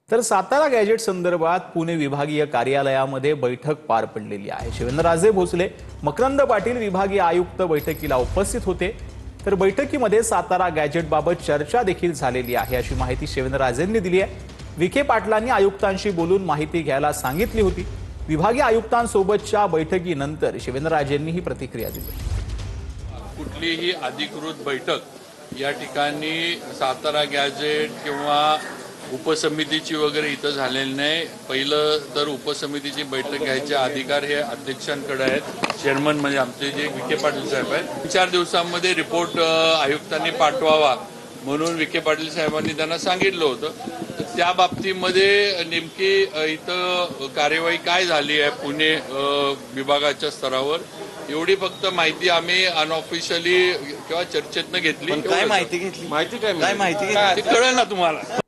तर सातारा गॅजेट संदर्भात पुणे विभागीय कार्यालयामध्ये बैठक पार पडलेली आहे। शिवेंद्रराजे भोसले, मकरंद पाटील विभागीय आयुक्त बैठकीला उपस्थित होते। तर बैठकीमध्ये सातारा गॅजेट बाबत चर्चा देखील झालेली आहे, अशी माहिती शिवेंद्रराजेंनी दिली आहे। विखे पाटलांनी आयुक्तांशी बोलून माहिती घ्यायला सांगितली होती। विभागीय आयुक्तांसोबतच्या बैठकीनंतर शिवेंद्रराजेंनी ही प्रतिक्रिया दिली। कुठलीही अधिकृत बैठक या ठिकाणी सातारा गॅजेट किंवा उपसमितीची वगैरे इथं झालेली नाही। पहिलं तर उपसमितीची बैठक घ्यायचे अधिकार हे अध्यक्षांकडे आहेत। चेअरमन म्हणजे आमचे जे विखे पाटील साहेब आहेत। 4 दिवसांमध्ये रिपोर्ट आयुक्तांनी पाठवावा म्हणून विखे पाटील साहेबांनी त्यांना सांगितलं होतं। त्या बाबतीमध्ये नेमकी इथं कार्यवाही काय झाली आहे पुणे विभागाच्या स्तरावर एवढी फक्त माहिती आम्ही अनऑफिशियली किंवा चर्चेतनं घेतली। काय माहिती घेतली? माहिती काय कळेल ना तुम्हाला।